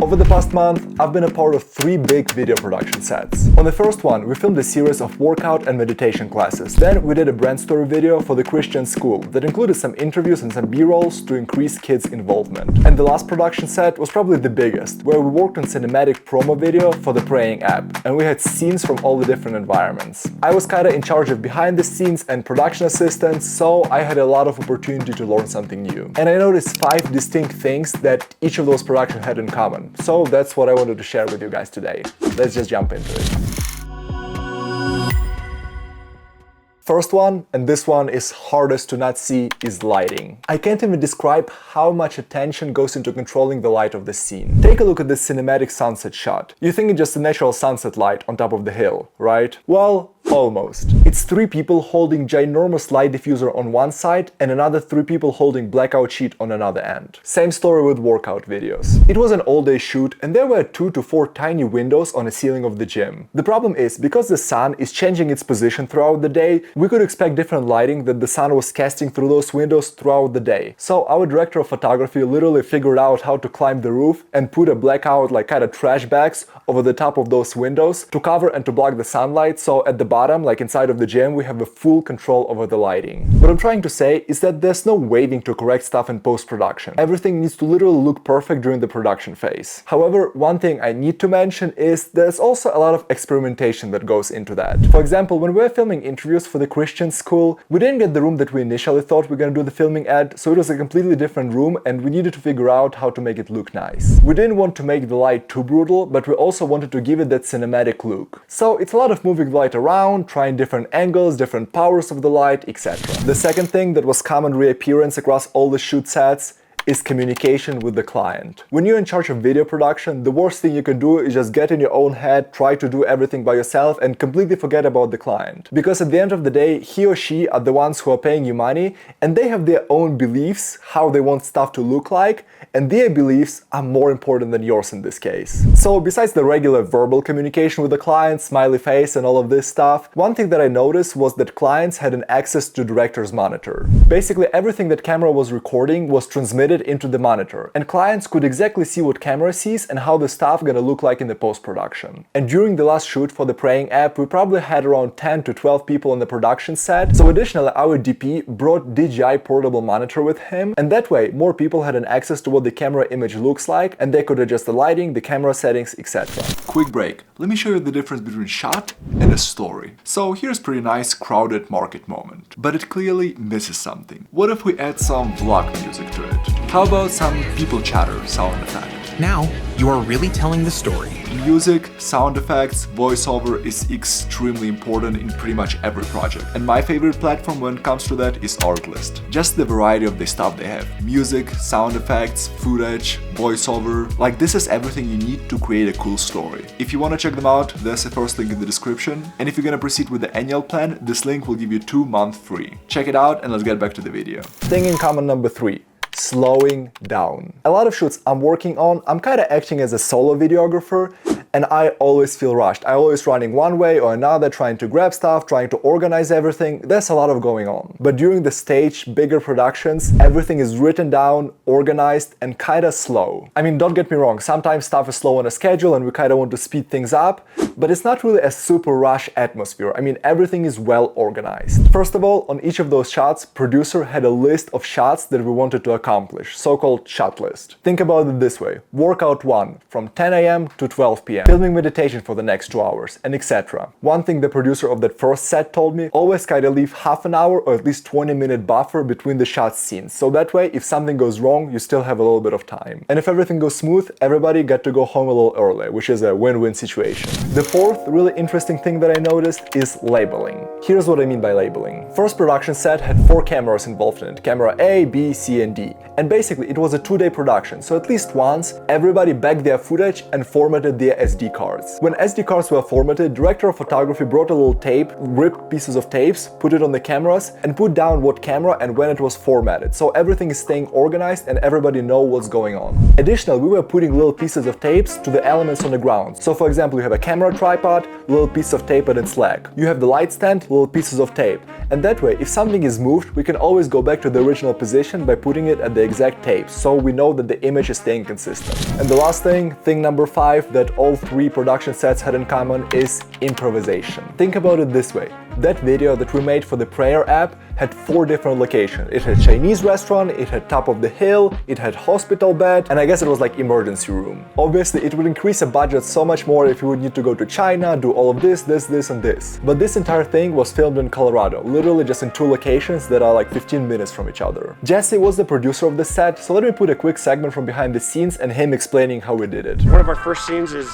Over the past month, I've been a part of 3 big video production sets. On the first one, we filmed a series of workout and meditation classes. Then we did a brand story video for the Christian school that included some interviews and some B-rolls to increase kids' involvement. And the last production set was probably the biggest, where we worked on cinematic promo video for the Praying app, and we had scenes from all the different environments. I was kinda in charge of behind the scenes and production assistance, so I had a lot of opportunity to learn something new. And I noticed 5 distinct things that each of those productions had in common. So that's what I wanted to share with you guys today. Let's just jump into it. First one, and this one is hardest to not see, is lighting. I can't even describe how much attention goes into controlling the light of the scene. Take a look at this cinematic sunset shot. You think it's just a natural sunset light on top of the hill, right? Well, almost. It's 3 people holding ginormous light diffuser on one side and another 3 people holding blackout sheet on another end. Same story with workout videos. It was an all-day shoot and there were 2 to 4 tiny windows on the ceiling of the gym. The problem is, because the sun is changing its position throughout the day, we could expect different lighting that the sun was casting through those windows throughout the day. So our director of photography literally figured out how to climb the roof and put a blackout, like kind of trash bags over the top of those windows to cover and to block the sunlight, so at the bottom, like inside of the gym, we have a full control over the lighting. What I'm trying to say is that there's no waiting to correct stuff in post-production. Everything needs to literally look perfect during the production phase. However, one thing I need to mention is there's also a lot of experimentation that goes into that. For example, when we were filming interviews for the Christian school, we didn't get the room that we initially thought we were gonna do the filming at, so it was a completely different room and we needed to figure out how to make it look nice. We didn't want to make the light too brutal, but we also wanted to give it that cinematic look. So it's a lot of moving the light around, trying different angles, different powers of the light, etc. The second thing that was common reappearance across all the shoot sets is communication with the client. When you're in charge of video production, the worst thing you can do is just get in your own head, try to do everything by yourself and completely forget about the client. Because at the end of the day, he or she are the ones who are paying you money and they have their own beliefs, how they want stuff to look like, and their beliefs are more important than yours in this case. So besides the regular verbal communication with the client, smiley face and all of this stuff, one thing that I noticed was that clients had an access to director's monitor. Basically everything that camera was recording was transmitted into the monitor, and clients could exactly see what camera sees and how the stuff gonna look like in the post-production. And during the last shoot for the Praying app, we probably had around 10 to 12 people on the production set, so additionally our DP brought DJI portable monitor with him, and that way more people had an access to what the camera image looks like and they could adjust the lighting, the camera settings, etc. Quick break. Let me show you the difference between shot and a story. So here's pretty nice crowded market moment, but it clearly misses something. What if we add some vlog music to it? How about some people chatter sound effect? Now, you are really telling the story. Music, sound effects, voiceover is extremely important in pretty much every project. And my favorite platform when it comes to that is Artlist. Just the variety of the stuff they have. Music, sound effects, footage, voiceover. Like, this is everything you need to create a cool story. If you want to check them out, there's the first link in the description. And if you're gonna proceed with the annual plan, this link will give you 2 months free. Check it out and let's get back to the video. Thing in common number 3. Slowing down. A lot of shoots I'm working on, I'm kinda acting as a solo videographer and I always feel rushed. I always running one way or another, trying to grab stuff, trying to organize everything. There's a lot of going on. But during the stage, bigger productions, everything is written down, organized and kinda slow. I mean, don't get me wrong, sometimes stuff is slow on a schedule and we kinda want to speed things up, but it's not really a super rush atmosphere. I mean, everything is well organized. First of all, on each of those shots, producer had a list of shots that we wanted to accomplish, so-called shot list. Think about it this way. Workout 1, from 10 AM to 12 PM. Filming meditation for the next 2 hours, and etc. One thing the producer of that first set told me, always kinda leave half an hour or at least 20-minute buffer between the shot scenes. So that way, if something goes wrong, you still have a little bit of time. And if everything goes smooth, everybody got to go home a little early, which is a win-win situation. The fourth really interesting thing that I noticed is labeling. Here's what I mean by labeling. First production set had 4 cameras involved in it. Camera A, B, C, and D. And basically it was a 2-day production, so at least once, everybody backed their footage and formatted their SD cards. When SD cards were formatted, director of photography brought a little tape, ripped pieces of tapes, put it on the cameras, and put down what camera and when it was formatted, so everything is staying organized and everybody knows what's going on. Additionally, we were putting little pieces of tapes to the elements on the ground. So for example, you have a camera tripod, little piece of tape at its leg. You have the light stand, little pieces of tape. And that way, if something is moved, we can always go back to the original position by putting it at the exact tape, so we know that the image is staying consistent. And the last thing number 5 that all 3 production sets had in common is improvisation. Think about it this way. That video that we made for the prayer app had 4 different locations. It had Chinese restaurant, it had top of the hill, it had hospital bed, and I guess it was like emergency room. Obviously, it would increase the budget so much more if you would need to go to China, do all of this, and this. But this entire thing was filmed in Colorado, literally just in 2 locations that are like 15 minutes from each other. Jesse was the producer of the set, so let me put a quick segment from behind the scenes and him explaining how we did it. One of our first scenes is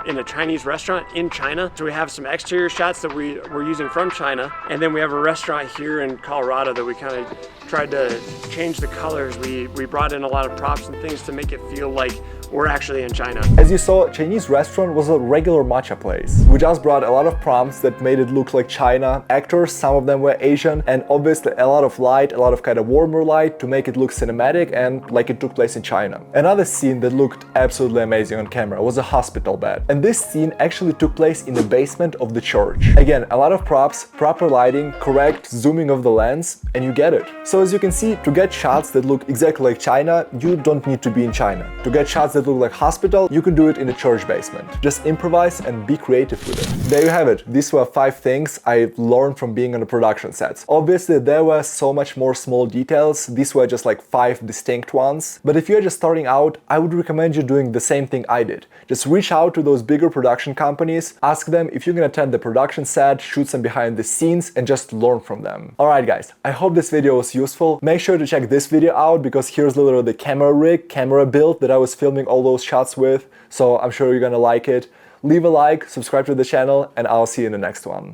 in a Chinese restaurant in China. So we have some exterior shots that we're using from China, and then we have a restaurant here in Colorado that we kind of tried to change the colors. We brought in a lot of props and things to make it feel like we're actually in China. As you saw, Chinese restaurant was a regular matcha place. We just brought a lot of prompts that made it look like China. Actors, some of them were Asian, and obviously a lot of light, a lot of kind of warmer light to make it look cinematic and like it took place in China. Another scene that looked absolutely amazing on camera was a hospital bed. And this scene actually took place in the basement of the church. Again, a lot of props, proper lighting, correct zooming of the lens, and you get it. So as you can see, to get shots that look exactly like China, you don't need to be in China. To get shots that look like hospital, you can do it in a church basement. Just improvise and be creative with it. There you have it. These were 5 things I learned from being on the production sets. Obviously, there were so much more small details. These were just like 5 distinct ones. But if you're just starting out, I would recommend you doing the same thing I did. Just reach out to those bigger production companies, ask them if you can attend the production set, shoot some behind the scenes, and just learn from them. Alright guys, I hope this video was useful. Make sure to check this video out because here's literally the camera rig, camera build that I was filming all those shots with, so I'm sure you're gonna like it. Leave a like, subscribe to the channel, and I'll see you in the next one.